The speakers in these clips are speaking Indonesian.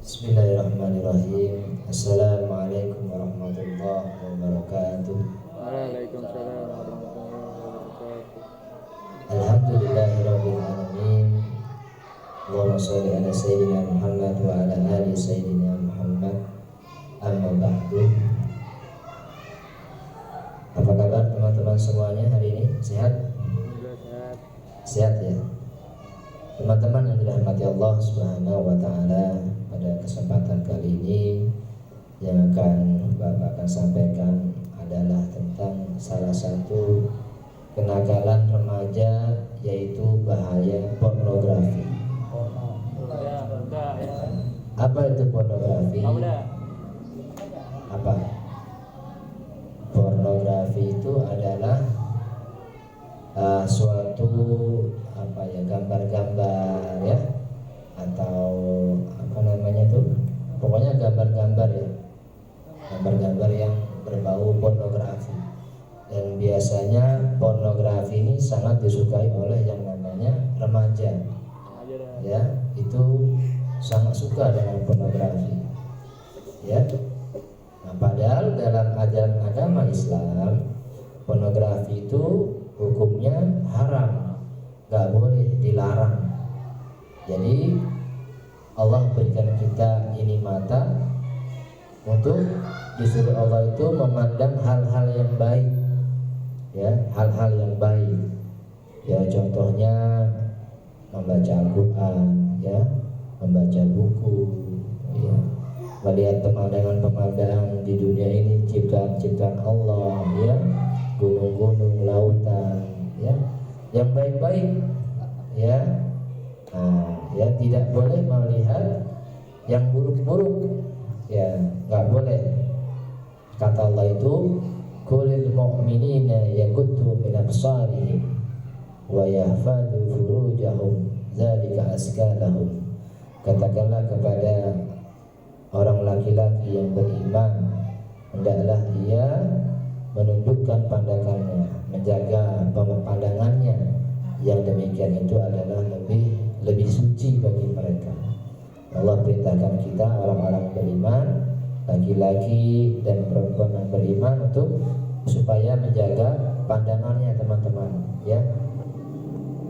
Bismillahirrahmanirrahim. Assalamualaikum warahmatullahi wabarakatuh. Waalaikumsalam warahmatullahi wabarakatuh. Alhamdulillahirabbil alamin. Allahumma shalli ala sayyidina Muhammad wa ala ali sayyidina Muhammad. Amma ba'du. Apa kabar teman-teman semuanya hari ini? Sehat? Alhamdulillah sehat. Sehat ya. Teman-teman yang dirahmati Allah Subhanahu wa taala, pada kesempatan kali ini yang Bapak akan sampaikan adalah tentang salah satu kenakalan remaja, yaitu bahaya pornografi. Apa itu pornografi? Apa? Pornografi itu adalah suatu gambar-gambar ya, atau apa namanya tuh, pokoknya gambar-gambar ya, gambar-gambar yang berbau pornografi. Dan biasanya pornografi ini sangat disukai oleh yang namanya remaja ya, itu sangat suka dengan pornografi ya. Nah, padahal dalam ajaran agama Islam pornografi itu hukumnya haram, gak boleh, dilarang. Jadi Allah berikan kita ini mata untuk disuruh Allah itu memandang hal-hal yang baik ya, hal-hal yang baik ya, contohnya membaca Al-Quran ya, membaca buku ya, melihat pemandangan-pemandangan di dunia ini, ciptaan-ciptaan Allah ya, gunung-gunung, lautan ya, yang baik-baik ya. Nah, ya, tidak boleh melihat yang buruk-buruk ya, nggak boleh. Kata Allah itu, qulil mu'minina yaghuddu min absarihim wa yahfadhu furujahum dzalika azka lahum. Katakanlah kepada orang laki-laki yang beriman, hendaklah dia menundukkan pandangannya, menjaga pandangannya, yang demikian itu adalah lebih suci bagi mereka. Allah perintahkan kita orang-orang beriman, laki-laki dan perempuan yang beriman, untuk supaya menjaga pandangannya, teman-teman ya.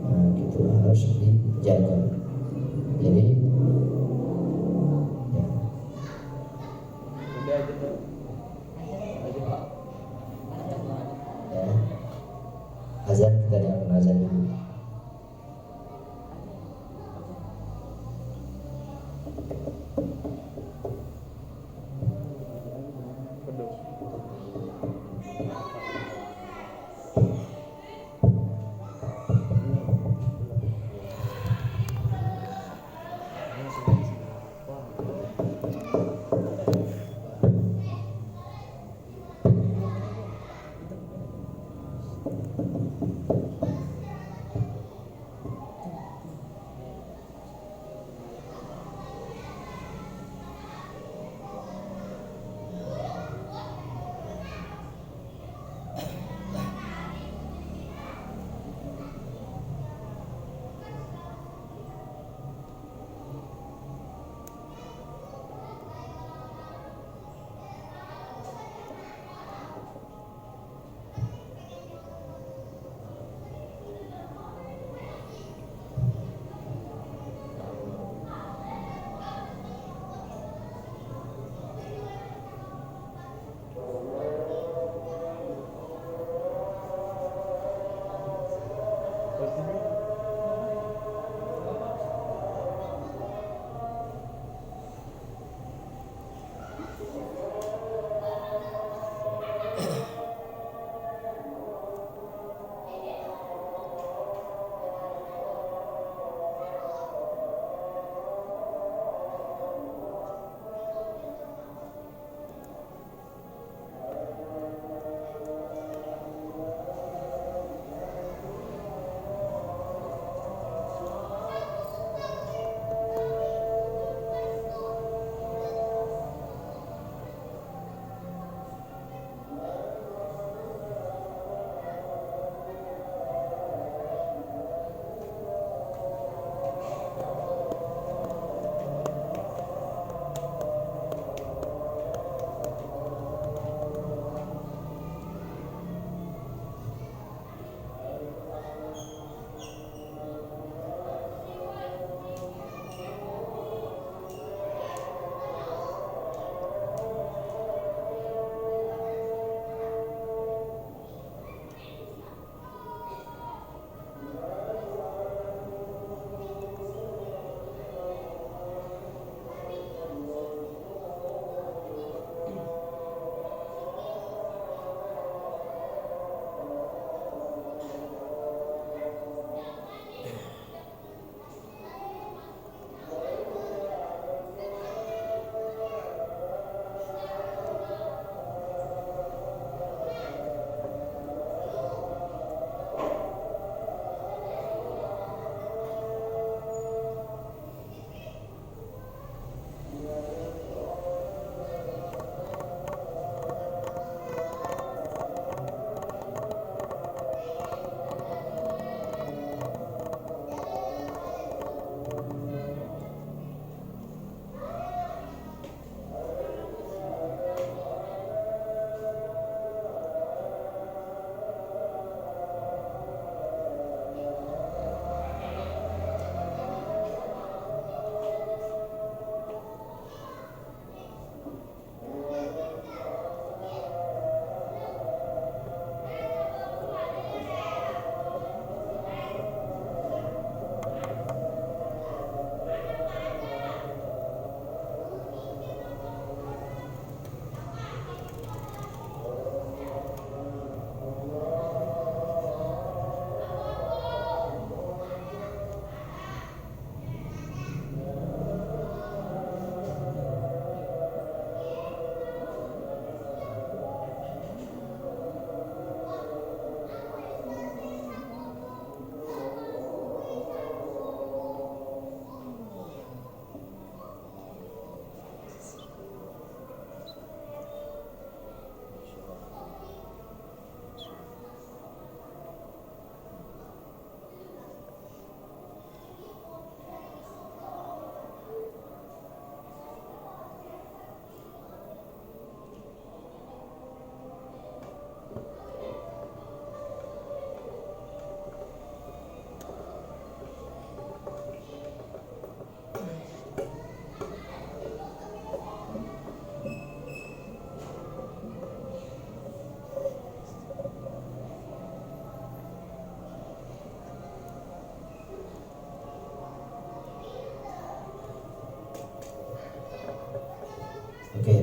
Nah, gitu harus dijaga. Jadi ya, azan, kita dengarkan azan dulu.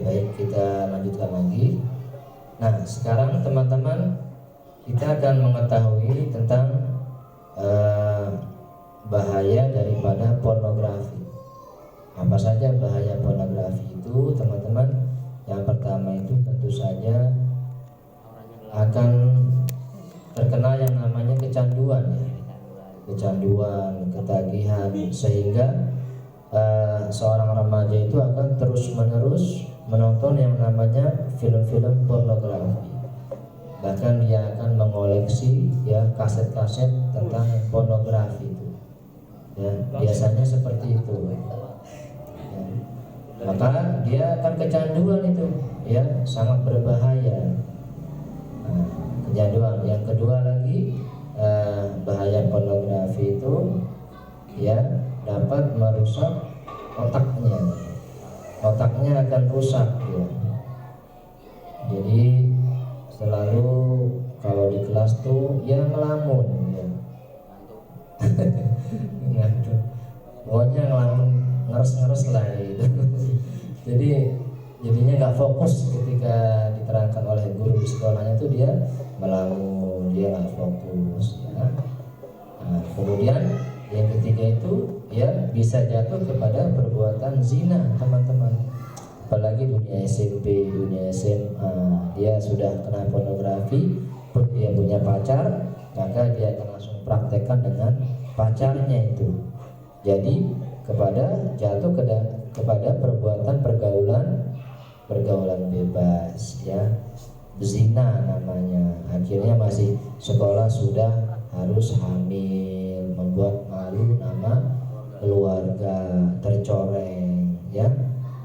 baik, kita lanjutkan lagi. Nah, sekarang teman-teman kita akan mengetahui tentang bahaya daripada pornografi. Apa saja bahaya pornografi itu, teman-teman? Yang pertama itu tentu saja akan terkena yang namanya kecanduan, ya. Kecanduan, ketagihan, sehingga seorang remaja itu akan terus-menerus menonton yang namanya film-film pornografi. Bahkan dia akan mengoleksi ya kaset-kaset tentang pornografi itu. Ya, biasanya seperti itu. Ya. Maka dia akan kecanduan itu, ya, sangat berbahaya. Nah, kecanduan. Yang kedua lagi, bahaya pornografi itu ya dapat merusak otaknya. Otaknya akan rusak, ya. Jadi selalu kalau di kelas tuh ya ngelamun, ya. Ngantuk. Pokoknya ngelamun, ngeres-ngeres lah gitu. Jadinya nggak fokus ketika diterangkan oleh guru di sekolahnya tuh, dia melamun, dia nggak fokus, ya. Nah, kemudian yang ketiga itu ya bisa jatuh kepada perbuatan zina, teman-teman. Apalagi dunia SMP, dunia SMA, dia sudah kena pornografi, dia punya pacar, maka dia akan langsung praktekkan dengan pacarnya itu. Jadi jatuh kepada perbuatan pergaulan bebas, ya, zina namanya. Akhirnya masih sekolah sudah harus hamil, membuat malu nama keluarga, tercoreng, ya.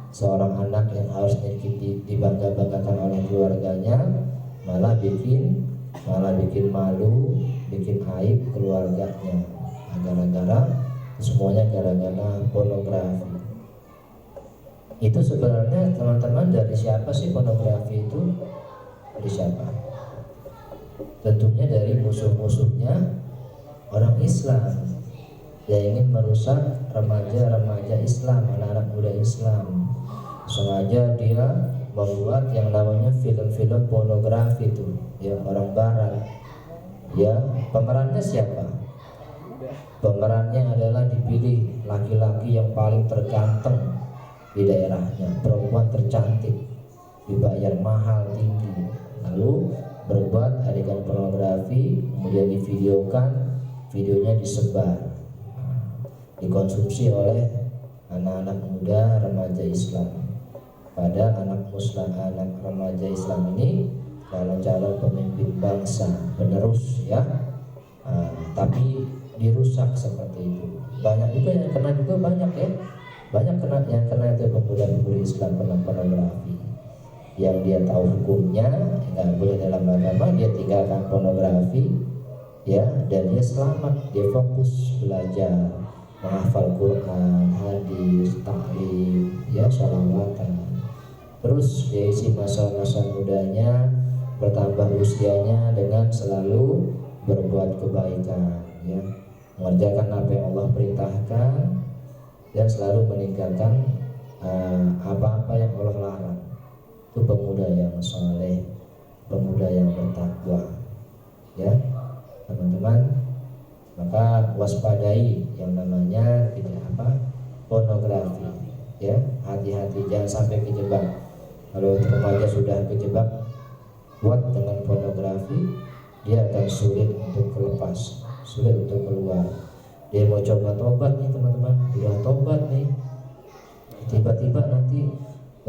Seorang anak yang harus dibangga-banggakan oleh keluarganya malah bikin malu, bikin aib keluarganya. Semuanya gara-gara pornografi. Itu sebenarnya teman-teman dari siapa sih pornografi itu? Dari siapa? Tentunya dari musuh-musuhnya orang Islam yang ingin merusak remaja-remaja Islam, anak-anak muda Islam. Sengaja dia membuat yang namanya film-film pornografi itu, ya, orang Barat. Ya, pemerannya siapa? Pemerannya adalah dipilih laki-laki yang paling terganteng di daerahnya, perempuan tercantik, dibayar mahal tinggi, lalu berbuat adegan pornografi, kemudian divideokan, videonya disebar, dikonsumsi oleh anak-anak muda remaja Islam. Pada anak remaja Islam ini calon-calon pemimpin bangsa, penerus, ya. Tapi dirusak seperti itu. Banyak juga yang kena juga, banyak, ya. Banyak yang kena itu pemuda-pemudi Islam kena pornografi. Yang dia tahu hukumnya, nggak boleh dalam agama, dia tinggalkan pornografi, ya, dan dia selamat, dia fokus belajar, menghafal Quran, hadis, taklim, ya, sholawatan. Terus dia isi masa-masa mudanya, bertambah usianya dengan selalu berbuat kebaikan, ya, mengerjakan apa yang Allah perintahkan dan selalu meninggalkan apa-apa yang Allah larang. Itu pemuda yang soleh, pemuda yang bertakwa, ya, teman-teman. Maka waspadai yang namanya pornografi, ya, hati-hati jangan sampai kejebak. Kalau remaja sudah kejebak kuat dengan pornografi, dia akan sulit untuk lepas, sulit untuk keluar. Dia mau coba tobat nih, teman-teman, udah tobat nih, tiba-tiba nanti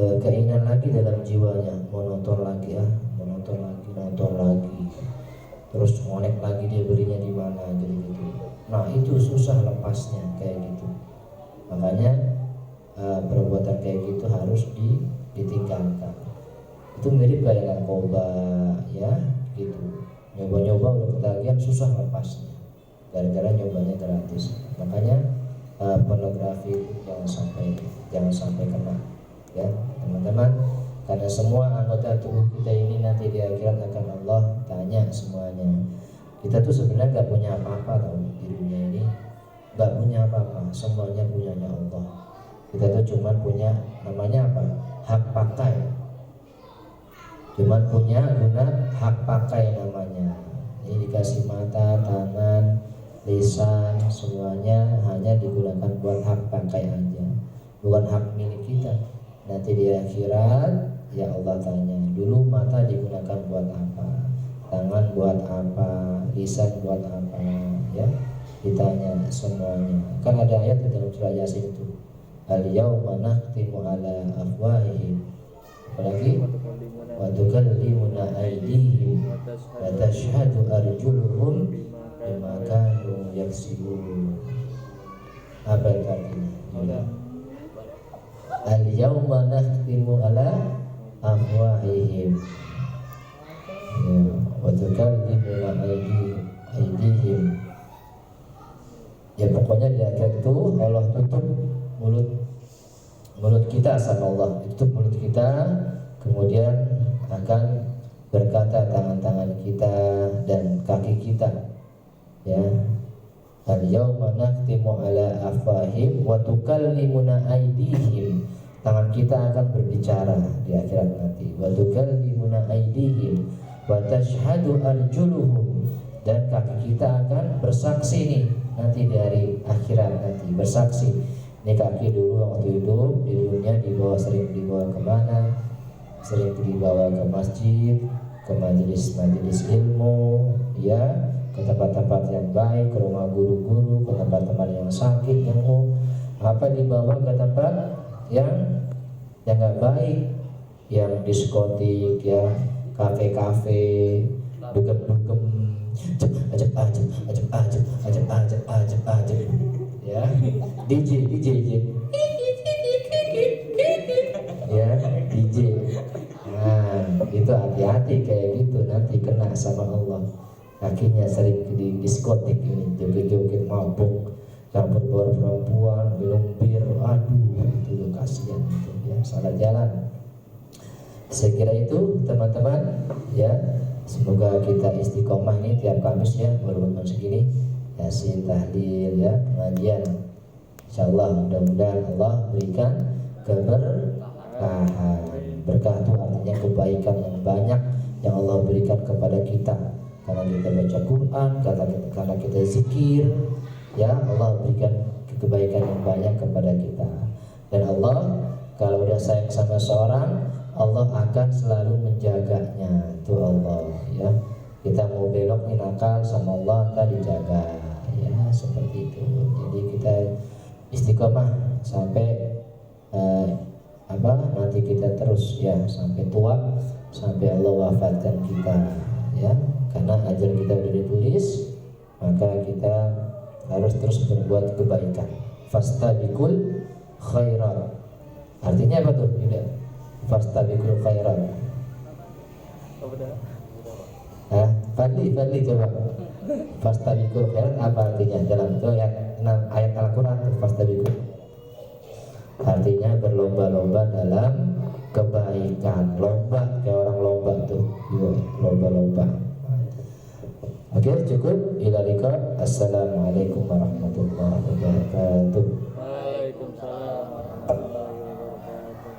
keinginan lagi dalam jiwanya, mau nonton lagi, nonton lagi, terus ngonek lagi, dia belinya di mana, gitu. Nah, itu susah lepasnya kayak gitu. Makanya perbuatan kayak gitu harus ditinggalkan. Itu mirip kayak narkoba, ya, gitu. Nyoba-nyoba udah ketagihan, susah lepasnya gara-gara nyobanya gratis. Makanya pornografi itu jangan sampai kena, ya, teman-teman. Karena semua anggota tubuh kita ini nanti di akhirat akan Allah tanya semuanya. Kita tuh sebenarnya nggak punya apa-apa tau di dunia ini, nggak punya apa-apa, semuanya punyanya Allah. Kita tuh cuma punya namanya apa? hak pakai. Cuman punya guna hak pakai namanya. Ini dikasih mata, tangan, lisan, semuanya hanya digunakan buat hak pakai aja, bukan hak milik kita. Nanti di akhirat ya Allah tanya, dulu mata digunakan buat apa, tangan buat apa, lisan buat apa, ya ditanya semuanya. Kan ada ayat di dalam surah Yasin itu, al yauma nakhtimu ala afwahihim, apalagi wa tukallimuna aydihim wa tashhadu arjuluhum bima kanu yaksibun. Apa itu artinya? Al yauma nakhtimu ala afwahihim wa tukallimuna aydihim. Ya pokoknya di akhirat itu Allah tutup mulut kita sama Allah, tutup mulut kita, kemudian akan berkata tangan-tangan kita dan kaki kita, ya. Al yauma nakhtimu ala afwahim wa tukallimuna aydihim. Tangan kita akan berbicara di akhirat nanti. Wa tukallimuna aydihim wa tashhadu arjuluhum, dan kaki kita akan bersaksi nih nanti di hari akhirat nanti, bersaksi. Ini kaki dulu waktu hidup di dunia sering dibawa kemana? Sering dibawa ke masjid, ke majelis-majelis ilmu, ya, ke tempat-tempat yang baik, ke rumah guru-guru, ke tempat-tempat yang sakit, yang apa dibawa ke tempat yang nggak baik, yang diskotik, ya, kafe-kafe, dugem-dugem, ajep, ya, DJ, ya, DJ. Nah, itu hati-hati kayak gitu, nanti kena sama Allah. Kakinya sering di diskotik ini, joget-joget mabuk, campur baur perempuan, minum bir, aduh itu kasihan itu, ya, salah jalan. Saya kira itu teman-teman, ya. Semoga kita istiqomah ini tiap Kamis, ya, walaupun segini Yasin, tahlil, ya, pengajian. Insyaallah mudah-mudahan Allah berikan keberkahan. Berkah itu artinya kebaikan yang banyak yang Allah berikan kepada kita. Karena kita baca Quran, karena kita zikir, ya, Allah berikan kebaikan yang banyak kepada kita. Dan Allah kalau udah sayang sama seorang, Allah akan selalu menjaganya. Itu Allah, ya. Kita mau belok nih nakal sama Allah, akan dijaga, ya, seperti itu. Jadi kita istiqomah sampai nanti kita terus, ya, sampai tua, sampai Allah wafatkan kita, ya. Karena ajal kita sudah ditulis, maka kita harus terus berbuat kebaikan. Fastabiqul khairat. Artinya apa tuh? Tidak. Fastabiqul khairat. Fadli coba. Fastabiqul khairat apa artinya dalam itu ayat Al-Qur'an tuh, fastabiqul. Artinya berlomba-lomba dalam kebaikan. Lomba kayak orang lomba tuh. Yo, lomba-lomba. Oke, cukup. Ila liqa. Assalamualaikum warahmatullahi wabarakatuh.